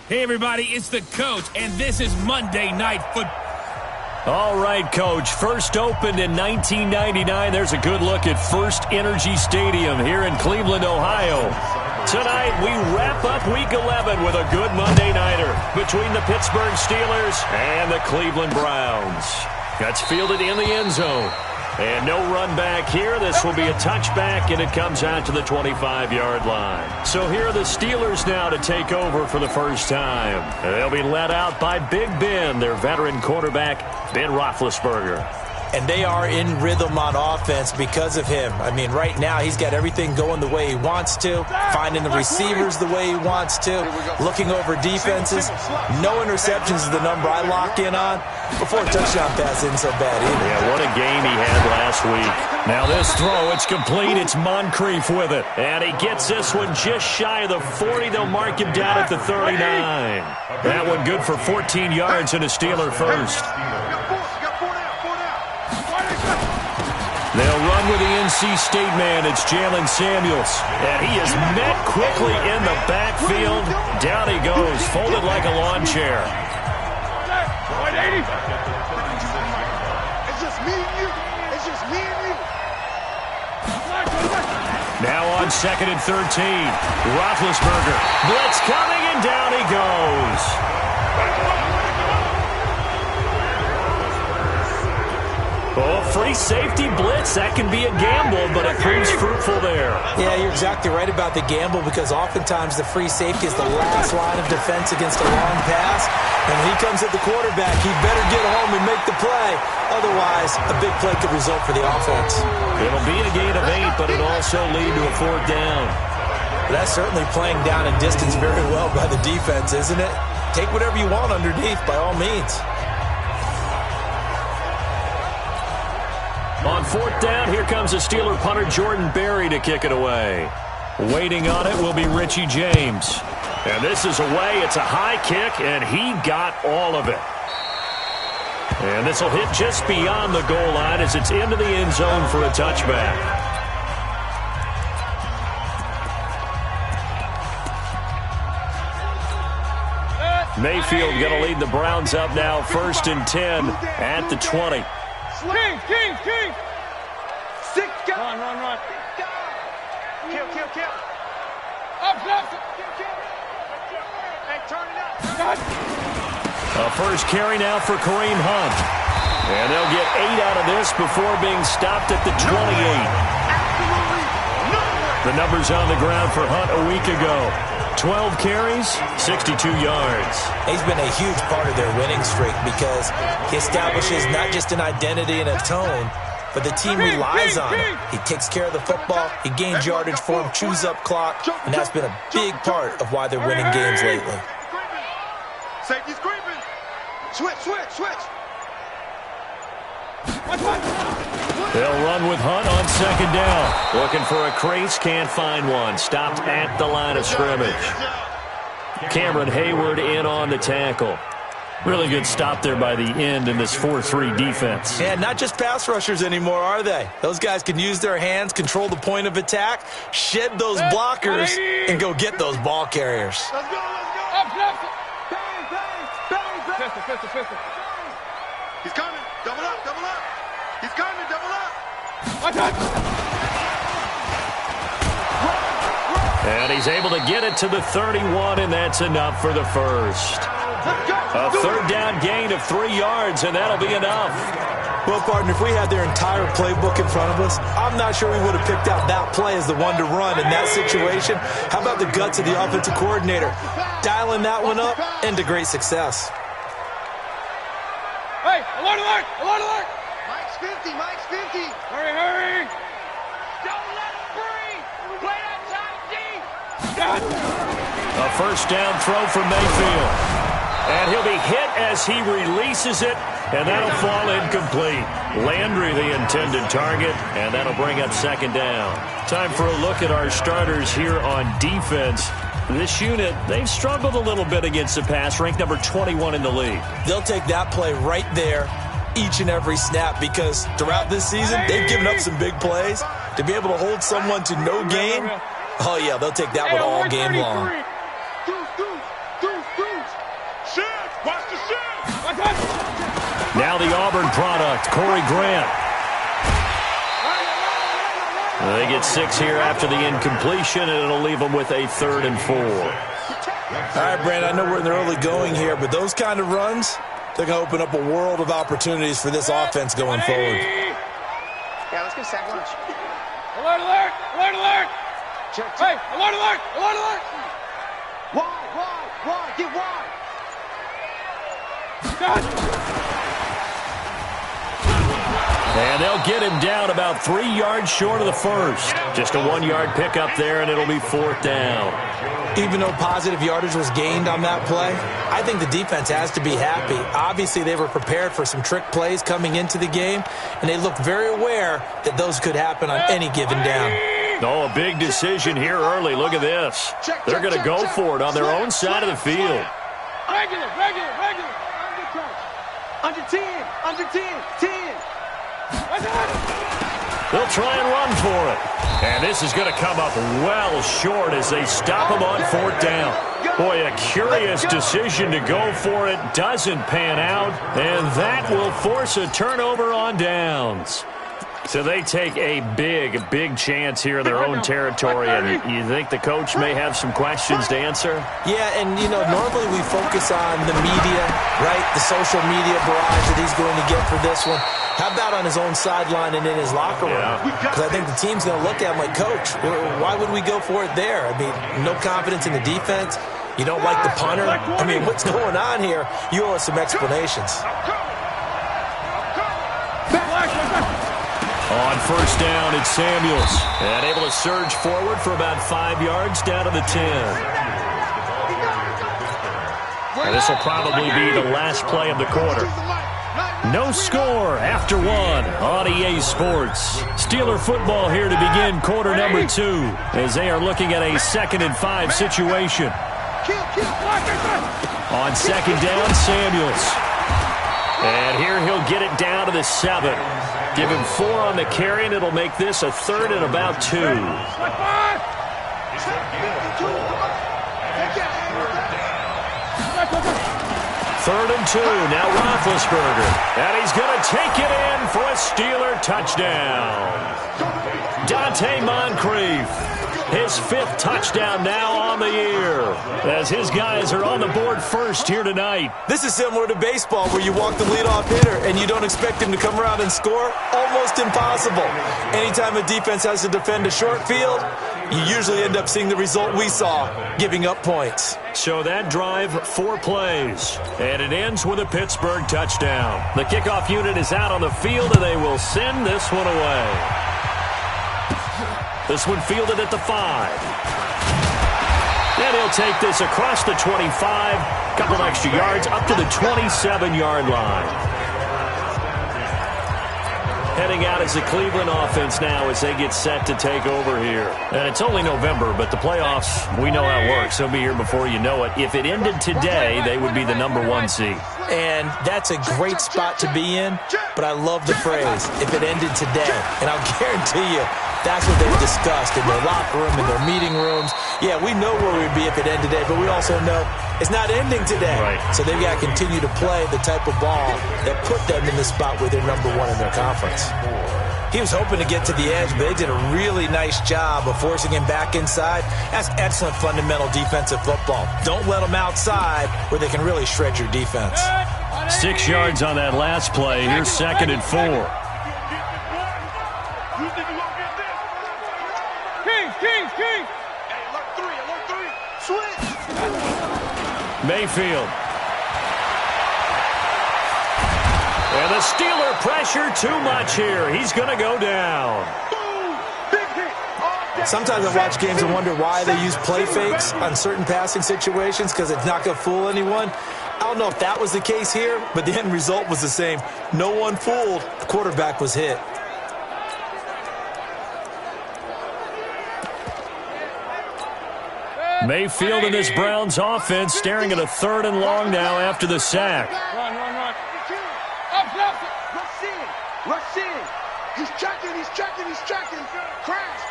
Hey, everybody, it's the coach, and this is Monday Night Football. All right, Coach. First opened in 1999. There's a good look at First Energy Stadium here in Cleveland, Ohio. Tonight, we wrap up Week 11 with a good Monday nighter between the Pittsburgh Steelers and the Cleveland Browns. That's fielded in the end zone. And no run back here. This will be a touchback, and it comes out to the 25-yard line. So here are the Steelers now to take over for the first time. They'll be led out by Big Ben, their veteran quarterback, Ben Roethlisberger. And they are in rhythm on offense because of him. I mean, right now, he's got everything going the way he wants to, finding the receivers the way he wants to, looking over defenses. No interceptions is the number I lock in on. Before a touchdown pass isn't so bad either. Yeah, what a game he had last week. Now this throw, it's complete. It's Moncrief with it. And he gets this one just shy of the 40. They'll mark him down at the 39. That one good for 14 yards and a Steeler first. They'll run with the NC State man. It's Jalen Samuels. And he is met quickly in the backfield. Down he goes, folded like a lawn chair. It's just me and you. It's just me and you. Now on 2nd and 13. Roethlisberger. Blitz coming, and down he goes. Oh, free safety blitz. That can be a gamble, but it proves fruitful there. Yeah, you're exactly right about the gamble because oftentimes the free safety is the last line of defense against a long pass. And when he comes at the quarterback, he better get home and make the play. Otherwise, a big play could result for the offense. It'll be a gain of 8, but it'll also lead to a 4th down. That's certainly playing down in distance very well by the defense, isn't it? Take whatever you want underneath by all means. On 4th down, here comes the Steeler punter Jordan Berry to kick it away. Waiting on it will be Richie James. And this is away. It's a high kick, and he got all of it. And this will hit just beyond the goal line as it's into the end zone for a touchback. Mayfield going to lead the Browns up now, 1st and 10 at the 20. King. 6 guys. Run. Kill. Up. Hey, turn it up. A first carry now for Kareem Hunt. And they'll get 8 out of this before being stopped at the 28. The numbers on the ground for Hunt a week ago. 12 carries, 62 yards. He's been a huge part of their winning streak because he establishes not just an identity and a tone, but the team relies on it. He takes care of the football, he gains yardage for him, chews up clock, and that's been a big part of why they're winning games lately. Safety's creeping. Switch. They'll run with Hunt on 2nd down. Looking for a crease, can't find one. Stopped at the line of scrimmage. Cameron Hayward in on the tackle. Really good stop there by the end in this 4-3 defense. Yeah, not just pass rushers anymore, are they? Those guys can use their hands, control the point of attack, shed those blockers, and go get those ball carriers. Let's go. Up. Bang. He's coming. Double up. He's coming. Double up. And he's able to get it to the 31, and that's enough for the first. A 3rd down gain of 3 yards, and that'll be enough. Well, partner, if we had their entire playbook in front of us, I'm not sure we would have picked out that play as the one to run in that situation. How about the guts of the offensive coordinator? Dialing that one up into great success. Hey, alert! Mike's 50. Hurry. Don't let him breathe. Play that tight deep. A first down throw from Mayfield. And he'll be hit as he releases it, and that'll fall incomplete. Landry the intended target, and that'll bring up 2nd down. Time for a look at our starters here on defense. This unit, they've struggled a little bit against the pass, ranked number 21 in the league. They'll take that play right there each and every snap because throughout this season, they've given up some big plays. To be able to hold someone to no gain, oh, yeah, they'll take that one all game long. Deuce. Now the Auburn product, Corey Grant. They get 6 here after the incompletion, and it'll leave them with a 3rd and 4. All right, Brandon, I know we're in the early going here, but those kind of runs, they're going to open up a world of opportunities for this offense going forward. Yeah, let's get sack lunch. Alert, alert! Alert, alert! Check. Hey, alert, alert! Alert, alert! Wide, get wide. And they'll get him down about 3 yards short of the first. Just a 1-yard pickup there, and it'll be 4th down. Even though positive yardage was gained on that play, I think the defense has to be happy. Obviously, they were prepared for some trick plays coming into the game, and they looked very aware that those could happen on any given down. Oh, a big decision here early. Look at this. They're going to go for it on their own side of the field. Regular. Under 10. They'll try and run for it. And this is going to come up well short as they stop him on 4th down. Boy, a curious decision to go for it. Doesn't pan out. And that will force a turnover on downs. So they take a big chance here in their own territory. And you think the coach may have some questions to answer? Yeah, and, normally we focus on the media, right? The social media barrage that he's going to get for this one. How about on his own sideline and in his locker room? Because I think the team's going to look at him like, Coach, why would we go for it there? I mean, no confidence in the defense. You don't like the punter. I mean, what's going on here? You owe us some explanations. On 1st down, it's Samuels. And able to surge forward for about 5 yards down to the 10. And this will probably be the last play of the quarter. No score after 1 on EA Sports. Steeler football here to begin quarter number 2 as they are looking at a 2nd and 5 situation. On 2nd down, Samuels. And here he'll get it down to the 7. Give him 4 on the carry, and it'll make this a 3rd and about 2. 3rd and 2. Now Roethlisberger. And he's going to take it in for a Steeler touchdown. Dante Moncrief. His 5th touchdown now on the year as his guys are on the board first here tonight. This is similar to baseball where you walk the leadoff hitter and you don't expect him to come around and score. Almost impossible. Anytime a defense has to defend a short field, you usually end up seeing the result we saw, giving up points. So that drive, 4 plays, and it ends with a Pittsburgh touchdown. The kickoff unit is out on the field, and they will send this one away. This one fielded at the 5. And he'll take this across the 25, couple extra yards, up to the 27-yard line. Heading out as the Cleveland offense now as they get set to take over here. And it's only November, but the playoffs, we know how it works. They'll be here before you know it. If it ended today, they would be the number 1 seed. And that's a great spot to be in, but I love the phrase, if it ended today. And I'll guarantee you, that's what they've discussed in their locker room, in their meeting rooms. Yeah, we know where we'd be if it ended today, but we also know it's not ending today. Right. So they've got to continue to play the type of ball that put them in the spot where they're number 1 in their conference. He was hoping to get to the edge, but they did a really nice job of forcing him back inside. That's excellent fundamental defensive football. Don't let them outside where they can really shred your defense. 6 yards on that last play. Here's 2nd and 4. King. Hey, alert 3. Switch. Mayfield. And the Steeler pressure too much here. He's going to go down. Boom. Big hit. Sometimes I watch games and wonder why they use play fakes on certain passing situations because it's not going to fool anyone. I don't know if that was the case here, but the end result was the same. No one fooled. The quarterback was hit. Mayfield and this Browns offense staring at a 3rd and long now after the sack. Run. Rush in. He's checking. Crash.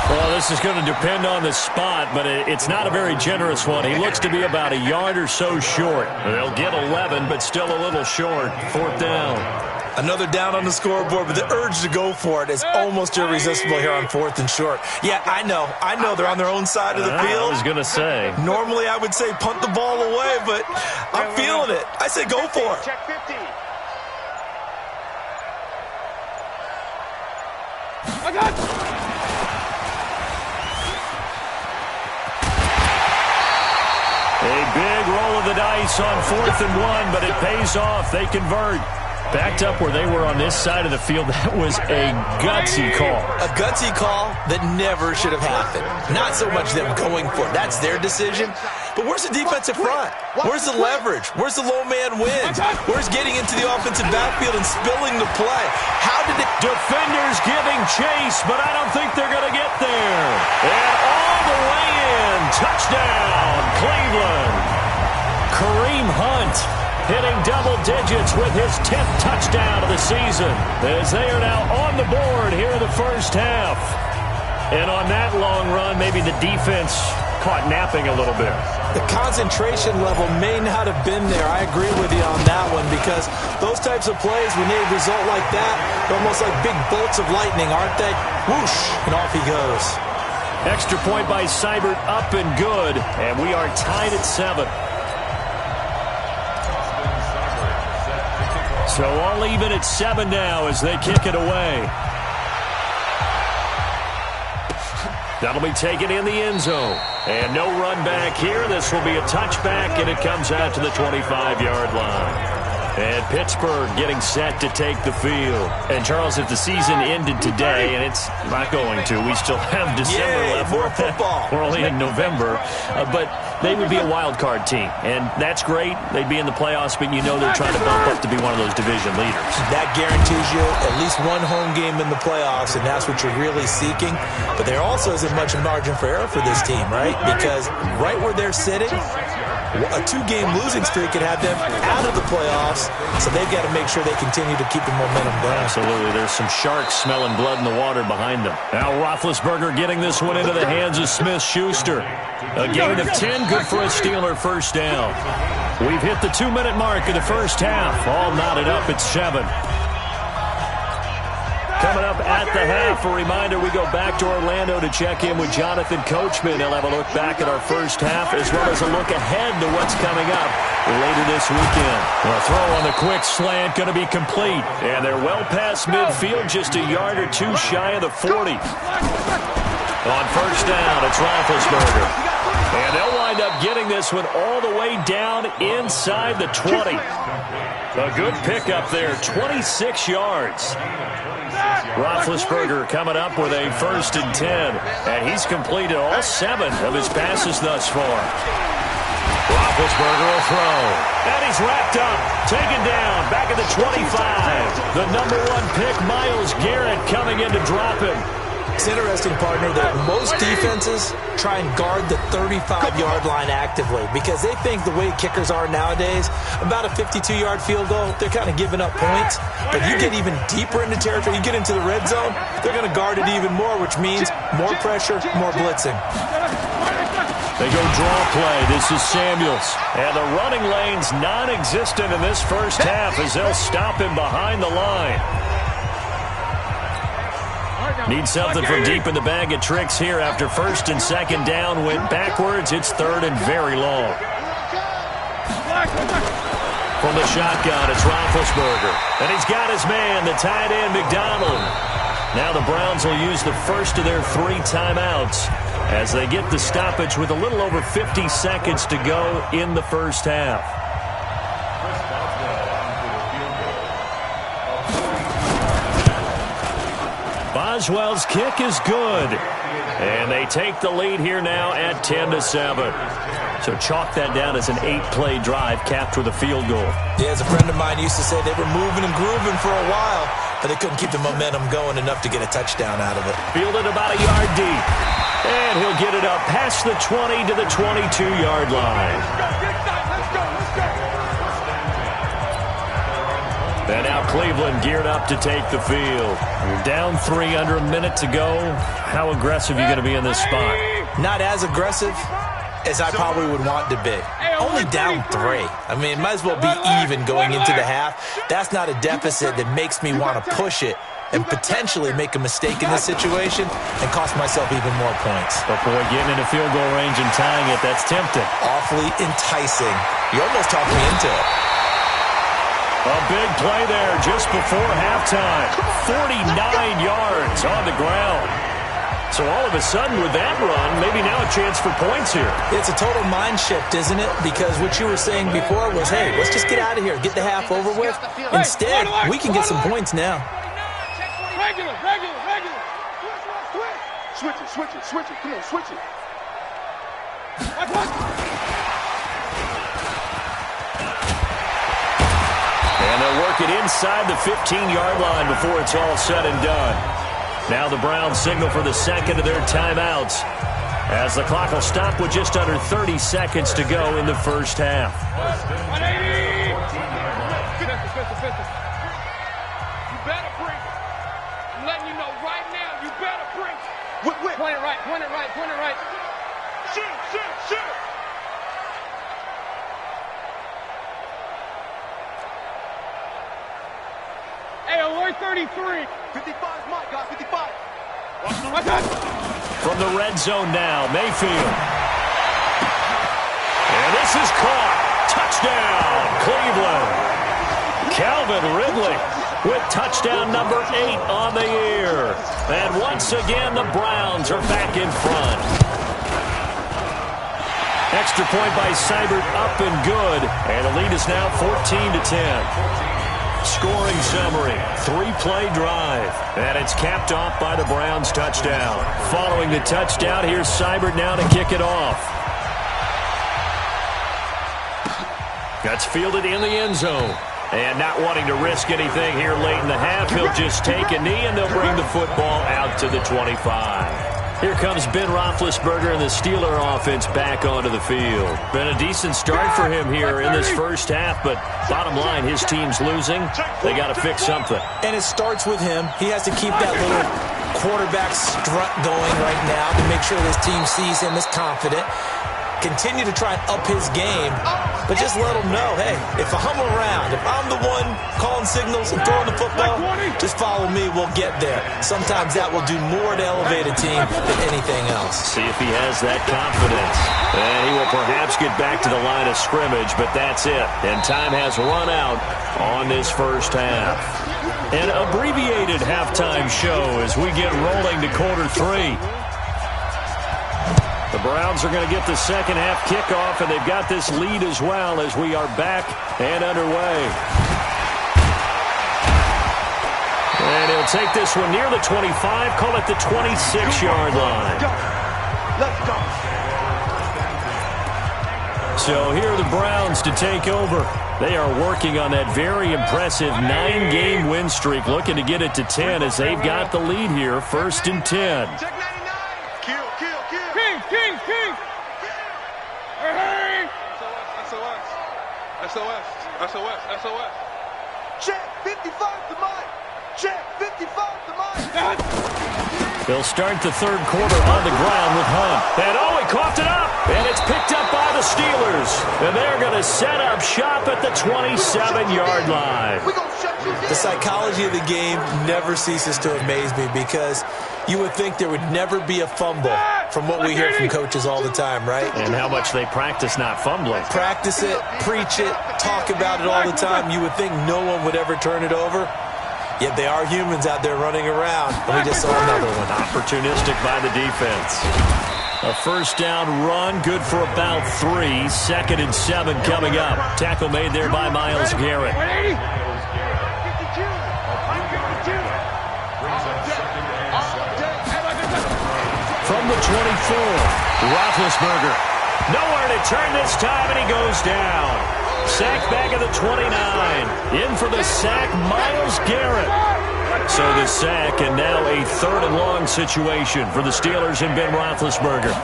Well, this is going to depend on the spot, but it's not a very generous one. He looks to be about a yard or so short. They'll get 11, but still a little short. 4th down. Another down on the scoreboard, but the urge to go for it is almost irresistible here on 4th and short. Yeah, I know they're on their own side of the field. I was going to say. Normally I would say punt the ball away, but I'm feeling it. I say go for it. Check 50. I got A big roll of the dice on 4th and 1, but it pays off. They convert. Backed up where they were on this side of the field, that was a gutsy call. A gutsy call that never should have happened. Not so much them going for it. That's their decision. But where's the defensive front? Where's the leverage? Where's the low man wins? Where's getting into the offensive backfield and spilling the play? How did it... Defenders giving chase, but I don't think they're going to get there. And all the way in. Touchdown, Cleveland. Kareem Hunt hitting double digits with his 10th touchdown of the season, as they are now on the board here in the first half. And on that long run, maybe the defense caught napping a little bit. The concentration level may not have been there. I agree with you on that one, because those types of plays, when they result like that, they're almost like big bolts of lightning, aren't they? Whoosh, and off he goes. Extra point by Seibert, up and good, and we are tied at 7. So all even at 7 now as they kick it away. That'll be taken in the end zone. And no run back here. This will be a touchback, and it comes out to the 25-yard line. And Pittsburgh getting set to take the field. And, Charles, if the season ended today, and it's not going to, we still have December left. More football. We're only in November. But they would be a wild card team. And that's great. They'd be in the playoffs, but you know they're trying to bump up to be one of those division leaders. That guarantees you at least one home game in the playoffs, and that's what you're really seeking. But there also isn't much margin for error for this team, right? Because right where they're sitting, a 2-game losing streak could have them out of the playoffs, so they've got to make sure they continue to keep the momentum going. Absolutely. There's some sharks smelling blood in the water behind them. Now Roethlisberger getting this one into the hands of Smith-Schuster. A gain of 10, good for a Steeler first down. We've hit the 2-minute mark of the first half. All knotted up at 7. Coming up at the half, a reminder, we go back to Orlando to check in with Jonathan Coachman. He'll have a look back at our first half, as well as a look ahead to what's coming up later this weekend. The throw on the quick slant going to be complete. And they're well past midfield, just a yard or two shy of the 40. On first down, it's Roethlisberger. And they'll wind up getting this one all the way down inside the 20. A good pickup there, 26 yards. Roethlisberger coming up with a 1st and 10. And he's completed all 7 of his passes thus far. Roethlisberger will throw. And he's wrapped up. Taken down. Back at the 25. The number 1 pick, Myles Garrett, coming in to drop him. It's interesting, partner, that most defenses try and guard the 35-yard line actively because they think the way kickers are nowadays, about a 52-yard field goal, they're kind of giving up points. But you get even deeper into territory, you get into the red zone, they're going to guard it even more, which means more pressure, more blitzing. They go draw play. This is Samuels. And the running lane's non-existent in this first half as they'll stop him behind the line. Need something from deep in the bag of tricks here after 1st and 2nd down. Went backwards. It's 3rd and very long. From the shotgun, it's Roethlisberger. And he's got his man, the tight end, McDonald. Now the Browns will use the first of their 3 timeouts as they get the stoppage with a little over 50 seconds to go in the first half. Boswell's kick is good. And they take the lead here now at 10-7. So chalk that down as an 8-play drive capped with a field goal. Yeah, as a friend of mine used to say, they were moving and grooving for a while, but they couldn't keep the momentum going enough to get a touchdown out of it. Fielded about a yard deep. And he'll get it up past the 20 to the 22-yard line. And now Cleveland geared up to take the field. You're down 3 under a minute to go. How aggressive are you going to be in this spot? Not as aggressive as I probably would want to be. Only down 3. I mean, it might as well be even going into the half. That's not a deficit that makes me want to push it and potentially make a mistake in this situation and cost myself even more points. But boy, getting into field goal range and tying it, that's tempting. Awfully enticing. You almost talked me into it. A big play there just before halftime. 49 yards on the ground. So all of a sudden with that run, maybe now a chance for points here. It's a total mind shift, isn't it? Because what you were saying before was, hey, let's just get out of here, get the half over with. Instead, we can get some points now. Regular. Switch it. Come on, switch it. And they'll work it inside the 15-yard line before it's all said and done. Now the Browns signal for the second of their timeouts as the clock will stop with just under 30 seconds to go in the first half. 180! You better bring it. I'm letting you know right now, you better bring it. Point it right. Shoot. Hey, alert 33. 55 Mike, guys, 55. From the red zone now, Mayfield. And this is caught. Touchdown, Cleveland. Calvin Ridley with touchdown number 8 on the year. And once again, the Browns are back in front. Extra point by Seibert up and good. And the lead is now 14-10. Scoring summary, 3-play drive, and it's capped off by the Browns touchdown. Following the touchdown, here's Seibert now to kick it off. That's fielded in the end zone. And not wanting to risk anything here late in the half, he'll just take a knee and they'll bring the football out to the 25. Here comes Ben Roethlisberger and the Steeler offense back onto the field. Been a decent start for him here in this first half, but bottom line, his team's losing. They got to fix something. And it starts with him. He has to keep that little quarterback strut going right now to make sure this team sees him as confident. Continue to try and up his game, but just let him know, hey, if I'm around, if I'm the one calling signals and throwing the football, just follow me, we'll get there. Sometimes that will do more to elevate a team than anything else. See if he has that confidence. And he will perhaps get back to the line of scrimmage, but that's it. And time has run out on this first half. An abbreviated halftime show as we get rolling to quarter 3. The Browns are going to get the second half kickoff, and they've got this lead as well as we are back and underway. And he'll take this one near the 25, call it the 26-yard line. Let's go. So here are the Browns to take over. They are working on that very impressive 9-game win streak, looking to get it to 10 as they've got the lead here, 1st and 10. Check 99. Kill. Kings. Hey. SOS. Check 55 to Mike. Check 55 to Mike. They'll start the third quarter on the ground with Hunt. And he coughed it up. And it's picked up by the Steelers. And they're going to set up shop at the 27-yard line. The psychology of the game never ceases to amaze me because you would think there would never be a fumble from what we hear from coaches all the time, right? And how much they practice not fumbling. Practice it, preach it, talk about it all the time. You would think no one would ever turn it over. Yet they are humans out there running around, and we just saw another one. Opportunistic by the defense. A first down run, good for about 3. 2nd and 7 coming up. Tackle made there by Myles Garrett. From the 24, Roethlisberger. Nowhere to turn this time, and he goes down. Sacked back at the 29. In for the sack, Myles Garrett. So the sack, and now a 3rd and long situation for the Steelers and Ben Roethlisberger.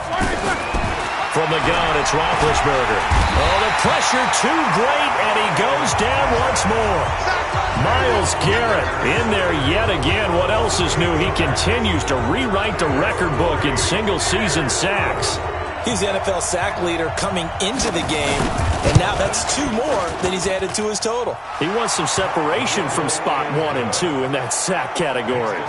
From the gun, it's Roethlisberger. Oh, the pressure too great, and he goes down once more. Myles Garrett in there yet again. What else is new? He continues to rewrite the record book in single-season sacks. He's the NFL sack leader coming into the game, and now that's 2 more that he's added to his total. He wants some separation from spot 1 and 2 in that sack category.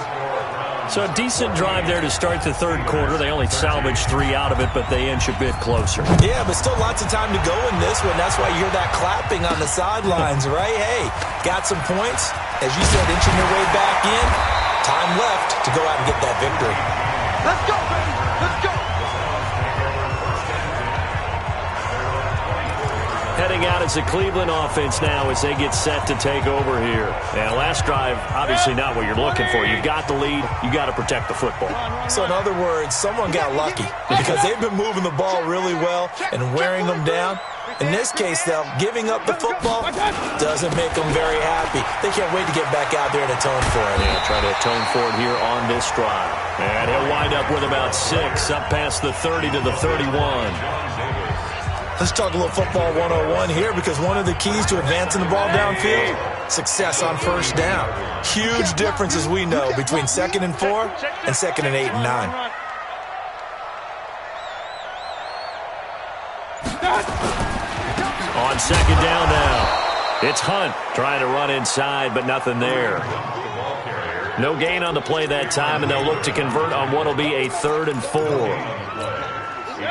So a decent drive there to start the third quarter. They only salvaged 3 out of it, but they inch a bit closer. Yeah, but still lots of time to go in this one. That's why you're that clapping on the sidelines, right? Hey, got some points. As you said, inching their way back in. Time left to go out and get that victory. Let's go, baby. Let's go. Heading out as a Cleveland offense now as they get set to take over here. And last drive, obviously not what you're looking for. You've got the lead. You got to protect the football. So in other words, someone got lucky because they've been moving the ball really well and wearing them down. In this case, though, giving up the football doesn't make them very happy. They can't wait to get back out there and atone for it. Yeah, try to atone for it here on this drive. And he'll wind up with about 6, up past the 30 to the 31. Let's talk a little football 101 here because one of the keys to advancing the ball downfield, success on first down. Huge difference, as we know, between 2nd and 4 and 2nd and 8 and 9. On 2nd down now, it's Hunt trying to run inside, but nothing there. No gain on the play that time, and they'll look to convert on what will be a 3rd and 4.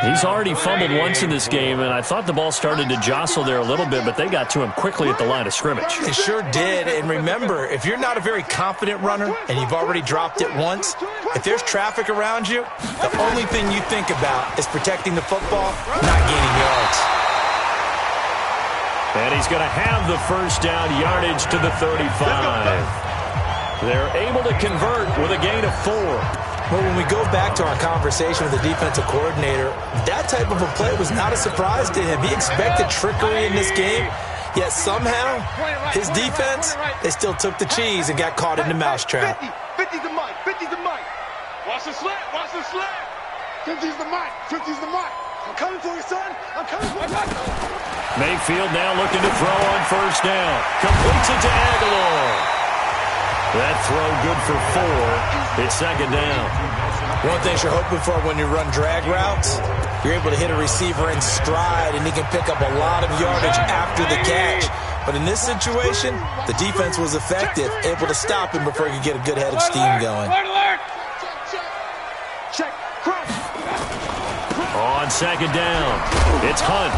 He's already fumbled once in this game, and I thought the ball started to jostle there a little bit, but they got to him quickly at the line of scrimmage. They sure did, and remember, if you're not a very confident runner and you've already dropped it once, if there's traffic around you, the only thing you think about is protecting the football, not gaining yards. And he's going to have the first down, yardage to the 35. They're able to convert with a gain of 4. Well, when we go back to our conversation with the defensive coordinator, that type of a play was not a surprise to him. He expected trickery in this game, yet somehow his defense, they still took the cheese and got caught in the mousetrap. 50's the mic. 50's the mic. Watch the slant. Watch the slant. 50's the mic. 50's the mic. I'm coming for you, son. I'm coming for you. Mayfield now looking to throw on first down. Completes it to Aguilar. That throw good for 4. It's 2nd down. One thing you're hoping for when you run drag routes, you're able to hit a receiver in stride, and he can pick up a lot of yardage after the catch. But in this situation, the defense was effective, able to stop him before he could get a good head of steam going. Check. Cross. On 2nd down, it's Hunt.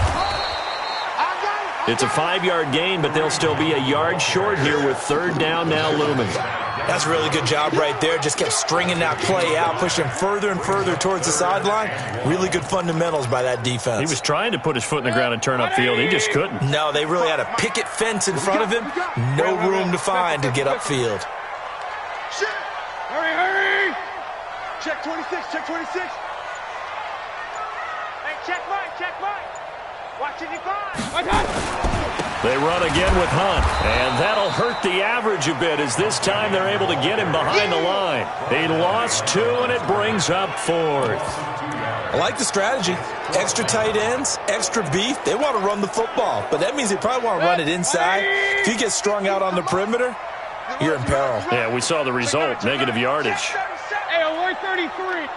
It's a 5-yard gain, but they'll still be a yard short here with 3rd down now looming. That's a really good job right there. Just kept stringing that play out, pushing further and further towards the sideline. Really good fundamentals by that defense. He was trying to put his foot in the ground and turn upfield. He just couldn't. No, they really had a picket fence in front of him. No room to find to get upfield. Shit. Hurry. Check 26. Check 26. Hey, check Mike. Watch it, They run again with Hunt, and that'll hurt the average a bit as this time they're able to get him behind the line. He lost 2, and it brings up 4th. I like the strategy. Extra tight ends, extra beef. They want to run the football, but that means they probably want to run it inside. If you get strung out on the perimeter, you're in peril. Yeah, we saw the result, negative yardage. Hey, 133. Hey,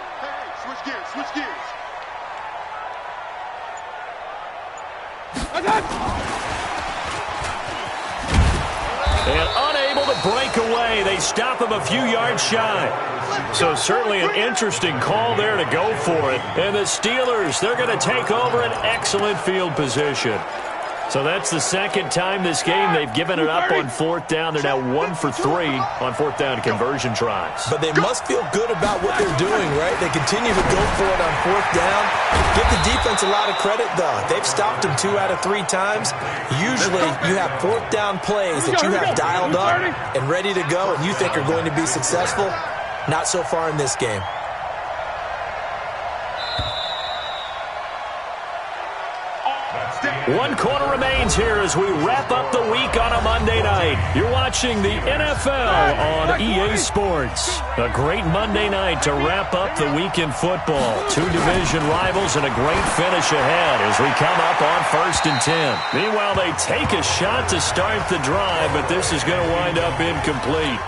switch gears. And unable to break away, they stop him a few yards shy. So certainly an interesting call there to go for it. And the Steelers, they're going to take over an excellent field position. So that's the 2nd time this game they've given it up on 4th down. They're now 1 for 3 on 4th down conversion tries. But they must feel good about what they're doing, right? They continue to go for it on 4th down. Give the defense a lot of credit, though. They've stopped them 2 out of 3 times. Usually you have 4th down plays that you have dialed up and ready to go and you think are going to be successful. Not so far in this game. 1 quarter remains here as we wrap up the week on a Monday night. You're watching the NFL on EA Sports. A great Monday night to wrap up the week in football. 2 division rivals and a great finish ahead as we come up on 1st and 10. Meanwhile, they take a shot to start the drive, but this is going to wind up incomplete.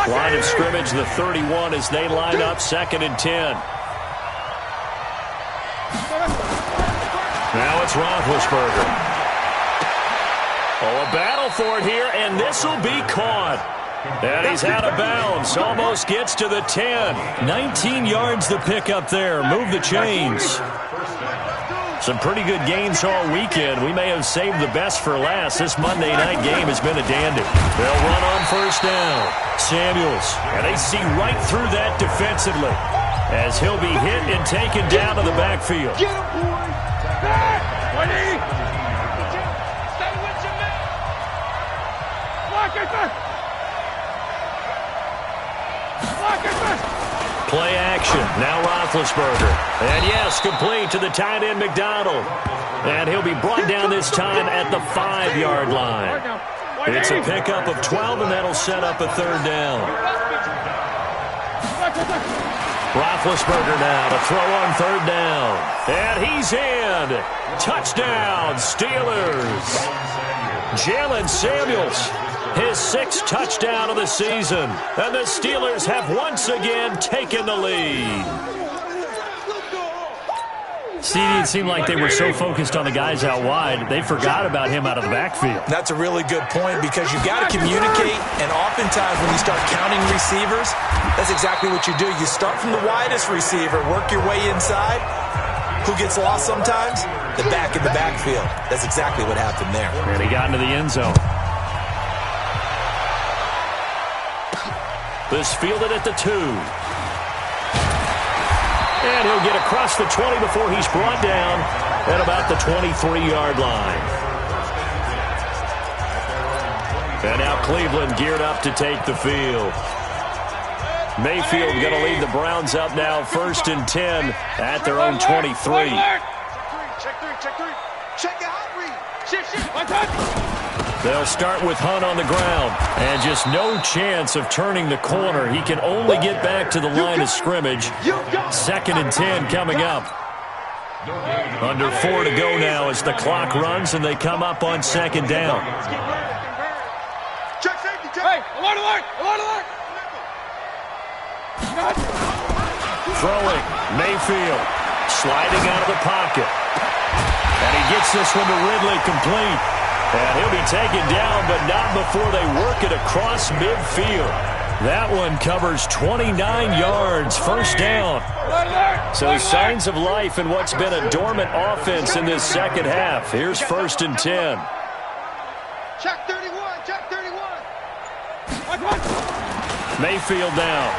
Line of scrimmage, the 31, as they line up 2nd and 10. Now it's Roethlisberger. Oh, a battle for it here, and this will be caught. And he's out of bounds. Almost gets to the 10. 19 yards to pick up there. Move the chains. Some pretty good games all weekend. We may have saved the best for last. This Monday night game has been a dandy. They'll run on 1st down. Samuels. And they see right through that defensively as he'll be hit and taken down to the backfield. Get him, boy. Stay with your man. Block it, sir. Block it, sir. Play action. Now Roethlisberger. And yes, complete to the tight end McDonald. And he'll be brought down this time at the 5-yard line. It's a pickup of 12, and that'll set up a 3rd down. Roethlisberger now to throw on 3rd down. And he's in. Touchdown, Steelers. Jalen Samuels, his 6th touchdown of the season. And the Steelers have once again taken the lead. CD, it seemed like they were so focused on the guys out wide, they forgot about him out of the backfield. That's a really good point because you've got to communicate, and oftentimes when you start counting receivers, that's exactly what you do. You start from the widest receiver, work your way inside. Who gets lost sometimes? The back in the backfield. That's exactly what happened there. And he got into the end zone. This fielded at the 2. And he'll get across the 20 before he's brought down at about the 23-yard line. And now Cleveland geared up to take the field. Mayfield going to lead the Browns up now 1st and 10 at their own 23. Check 3. Check it out, read. They'll start with Hunt on the ground. And just no chance of turning the corner. He can only get back to the line of scrimmage. 2nd and 10 coming up. Under 4 to go now as the clock runs and they come up on 2nd down. Check safety, check. Hey, alert, alert, alert, alert. Throwing, Mayfield, sliding out of the pocket. And he gets this one to Ridley complete. And he'll be taken down, but not before they work it across midfield. That one covers 29 yards, 1st down. So signs of life in what's been a dormant offense in this 2nd half. Here's 1st and 10. Check 31, check 31. Mayfield now.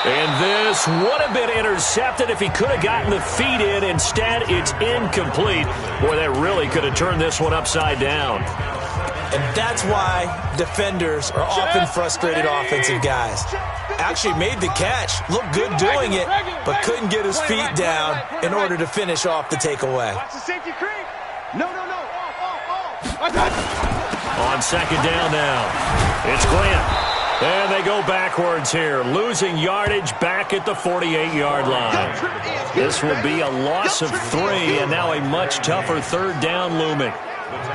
And this would have been intercepted if he could have gotten the feet in. Instead, it's incomplete. Boy, that really could have turned this one upside down. And that's why defenders are often frustrated offensive guys. Actually made the catch, looked good doing it, but couldn't get his feet down in order to finish off the takeaway. Watch the safety creep. No. Off. On 2nd down now, it's Grant. And they go backwards here, losing yardage back at the 48-yard line. This will be a loss of 3, and now a much tougher 3rd down looming.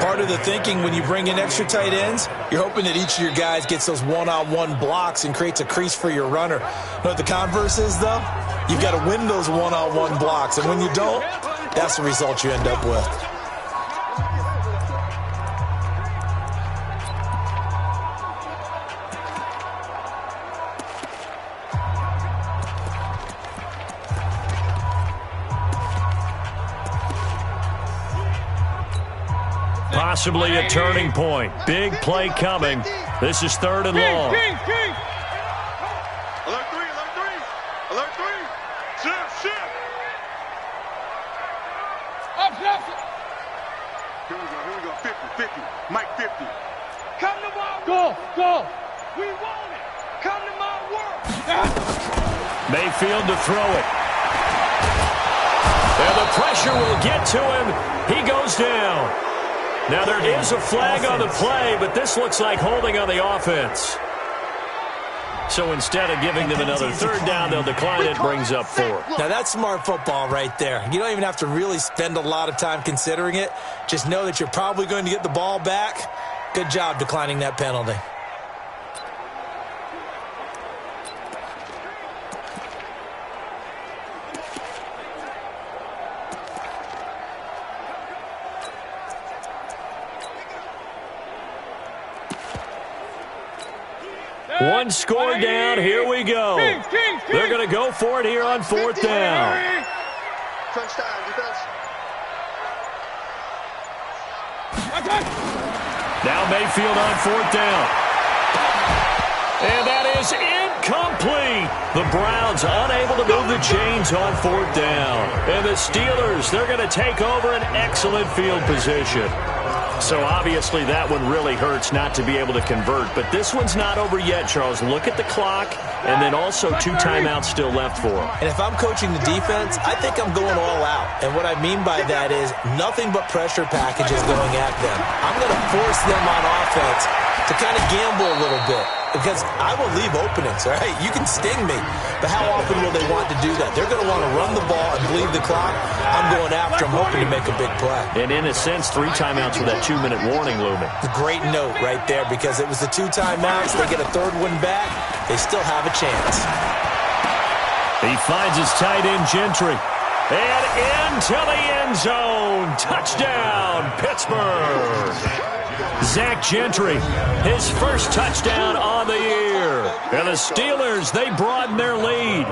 Part of the thinking when you bring in extra tight ends, you're hoping that each of your guys gets those one-on-one blocks and creates a crease for your runner. You know what the converse is, though? You've got to win those one-on-one blocks, and when you don't, that's the result you end up with. Possibly a turning point. Big play coming. This is 3rd and long. Alert 3, alert 3. Shift. Up. Here we go. 50. Mike 50. Come to my world. Go. We want it. Come to my world. Mayfield to throw it. And the pressure will get to him. He goes down. Now, there is a flag on the play, but this looks like holding on the offense. So instead of giving them another third down, they'll decline it, brings up 4. Now, that's smart football right there. You don't even have to really spend a lot of time considering it. Just know that you're probably going to get the ball back. Good job declining that penalty. One score down. Here we go. They're going to go for it here on 4th down. Touchdown, defense. Now Mayfield on 4th down. And that is incomplete. The Browns unable to move the chains on 4th down. And the Steelers, they're going to take over an excellent field position. So obviously that one really hurts not to be able to convert. But this one's not over yet, Charles. Look at the clock, and then also 2 timeouts still left for them. And if I'm coaching the defense, I think I'm going all out. And what I mean by that is nothing but pressure packages going at them. I'm going to force them on offense to kind of gamble a little bit, because I will leave openings, all right? You can sting me, but how often will they want to do that? They're going to want to run the ball and bleed the clock. I'm going after them, hoping to make a big play. And in a sense, 3 timeouts with that 2-minute warning looming. Great note right there, because it was the 2 timeouts. They get a 3rd one back. They still have a chance. He finds his tight end, Gentry. And into the end zone. Touchdown, Pittsburgh. Zach Gentry, his first touchdown on the year. And the Steelers, they broaden their lead.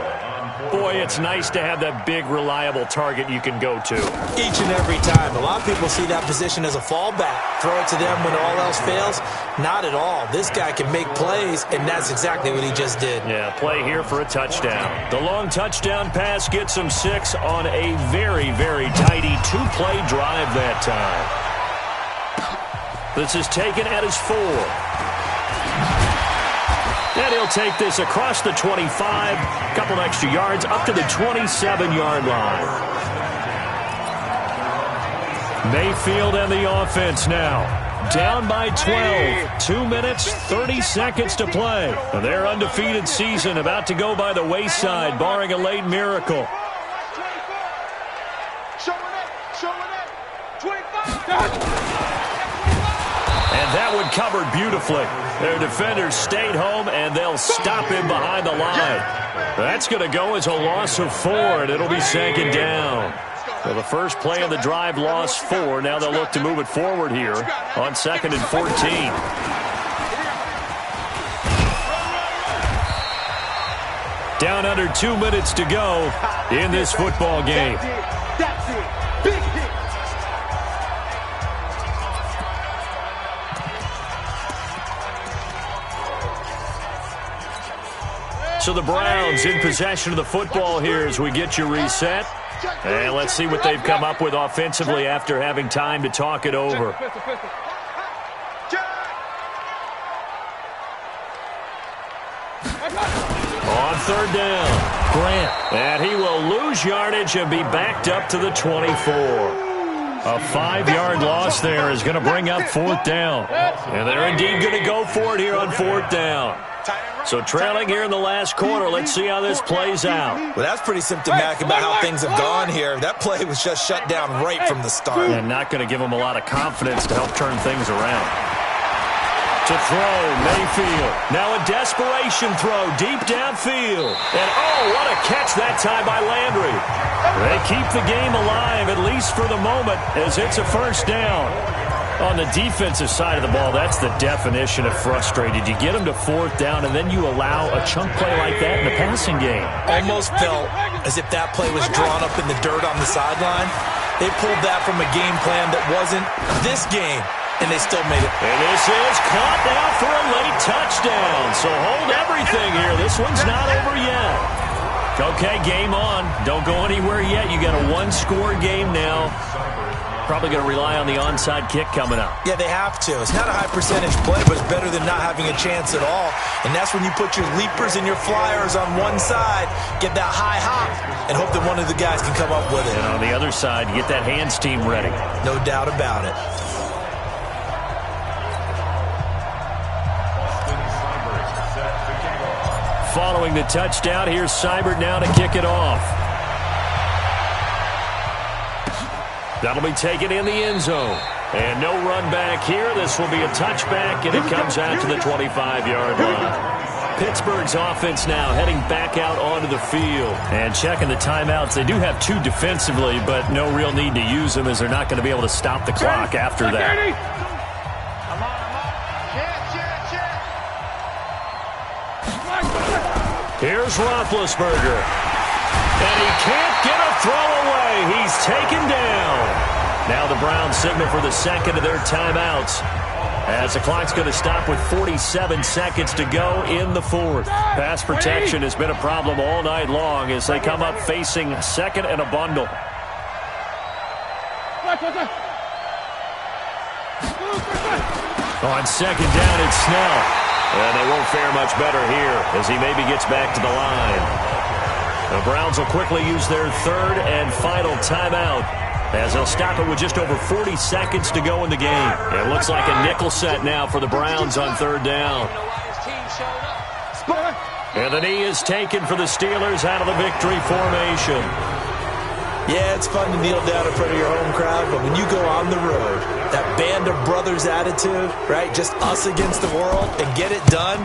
Boy, it's nice to have that big, reliable target you can go to. Each and every time. A lot of people see that position as a fallback. Throw it to them when all else fails. Not at all. This guy can make plays, and that's exactly what he just did. Yeah, play here for a touchdown. The long touchdown pass gets him 6 on a very, very tidy 2-play drive that time. This is taken at his 4. And he'll take this across the 25, a couple extra yards, up to the 27-yard line. Mayfield and the offense now. Down by 12. 2 minutes, 30 seconds to play. Their undefeated season about to go by the wayside, barring a late miracle. And that one covered beautifully. Their defenders stayed home, and they'll stop him behind the line. That's going to go as a loss of 4, and it'll be 2nd down. So the first play of the drive lost 4. Now they'll look to move it forward here on 2nd and 14. Down under 2 minutes to go in this football game. That's it. Big hit. So the Browns in possession of the football here as we get you reset. And let's see what they've come up with offensively after having time to talk it over. On 3rd down, Grant. And he will lose yardage and be backed up to the 24. A 5-yard loss there is going to bring up 4th down. And they're indeed going to go for it here on 4th down. So trailing here in the last quarter, let's see how this plays out. Well, that's pretty symptomatic about how things have gone here. That play was just shut down right from the start. And not going to give them a lot of confidence to help turn things around. To throw, Mayfield. Now a desperation throw deep downfield. And oh, what a catch that time by Landry. They keep the game alive, at least for the moment, as it's a 1st down. On the defensive side of the ball, that's the definition of frustrated. You get them to 4th down, and then you allow a chunk play like that in the passing game. Almost felt as if that play was drawn up in the dirt on the sideline. They pulled that from a game plan that wasn't this game, and they still made it. And this is caught now for a late touchdown. So hold everything here. This one's not over yet. Okay, game on. Don't go anywhere yet. You got a 1-score game now. Probably going to rely on the onside kick coming up. Yeah, they have to. It's not a high percentage play, but it's better than not having a chance at all. And that's when you put your leapers and your flyers on one side, get that high hop, and hope that one of the guys can come up with it. And on the other side, get that hands team ready. No doubt about it. Following the touchdown, here's Seibert now to kick it off. That'll be taken in the end zone. And no run back here. This will be a touchback, and it comes out to the 25-yard line. Pittsburgh's offense now heading back out onto the field. And checking the timeouts. They do have 2 defensively, but no real need to use them as they're not going to be able to stop the clock after that. Here's Roethlisberger. And he can't get a throw away. He's taken down. Now the Browns signal for the second of their timeouts, as the clock's going to stop with 47 seconds to go in the fourth. Pass protection has been a problem all night long as they come up facing second and a bundle. On second down, it's Snell. And they won't fare much better here as he maybe gets back to the line. The Browns will quickly use their third and final timeout as they'll stop it with just over 40 seconds to go in the game. It looks like a nickel set now for the Browns on third down. And the knee is taken for the Steelers out of the victory formation. Yeah, it's fun to kneel down in front of your home crowd, but when you go on the road, that band of brothers attitude, right, just us against the world, and get it done,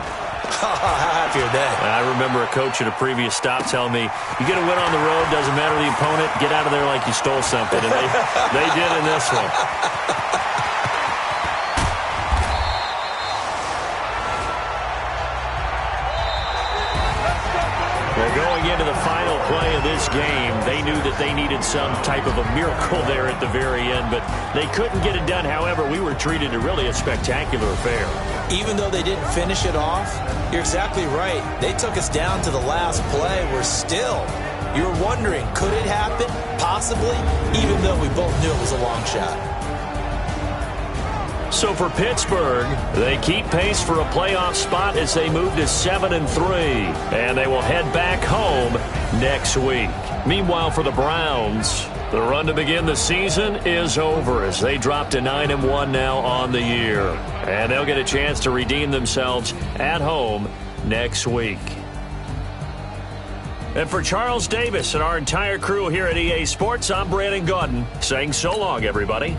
how happy are they? I remember a coach at a previous stop telling me, you get a win on the road, doesn't matter the opponent, get out of there like you stole something. And they did in this one. Well, going into the final play of this game, they knew that they needed some type of a miracle there at the very end, but they couldn't get it done. However, we were treated to really a spectacular affair. Even though they didn't finish it off, you're exactly right. They took us down to the last play. You're wondering, could it happen? Possibly, even though we both knew it was a long shot. So for Pittsburgh, they keep pace for a playoff spot as they move to 7-3, and they will head back home next week. Meanwhile, for the Browns, the run to begin the season is over as they drop to 9-1 now on the year, and they'll get a chance to redeem themselves at home next week. And for Charles Davis and our entire crew here at EA Sports, I'm Brandon Gaudin saying so long, everybody.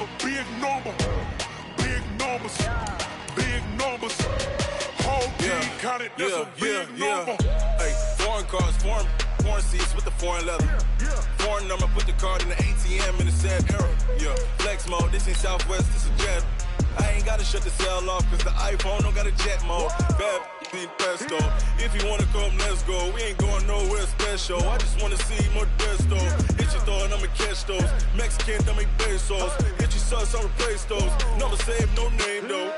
a big number. Big numbers. Big numbers. Whole team counted, that's a big number. Hey, foreign cars, foreign seats with the foreign leather. Foreign number, put the card in the ATM in the sad era. Yeah, flex mode, this ain't Southwest, this a jet. I ain't gotta shut the cell off, cause the iPhone don't got a jet mode. Bad ain't pesto. If you wanna come, let's go. We ain't going nowhere special. I just wanna see more desto. Hit your thought, I'ma catch those. Mexican, dummy pesos. Hit your sus, I'll replace those. Number save, no name though.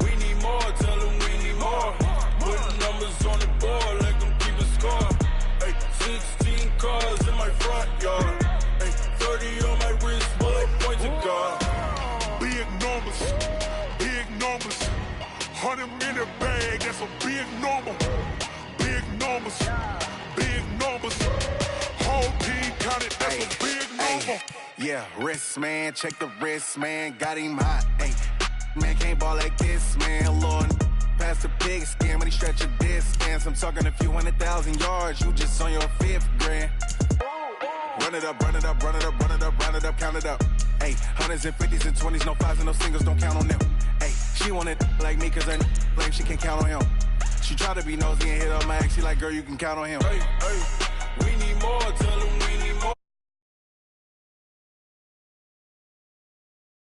We need more, tell them we need more. Putting numbers on the board like I'm keeping score. Hey, 16 cars in my front yard. Hey, 30 on my wrist, while I point to God. Big numbers, big numbers. 100 in the bag, that's a big number. Big numbers, big numbers. Whole team counted, that's a big number. Yeah, wrist man, check the wrist man, got him hot. Ay, man can't ball like this, man. Lord, past the pig skin, but he stretch a distance. I'm talking a few 100,000 yards, you just on your 5th grand. Run it up, run it up, run it up, run it up, run it up, count it up. Ay, 100s and 50s and 20s, no 5s and no singles, don't count on them. Ay, she want it like me, cause her blame, she can't count on him. She try to be nosy and hit up my ex, she like, girl, you can count on him. Hey, hey, we need more, tell them we need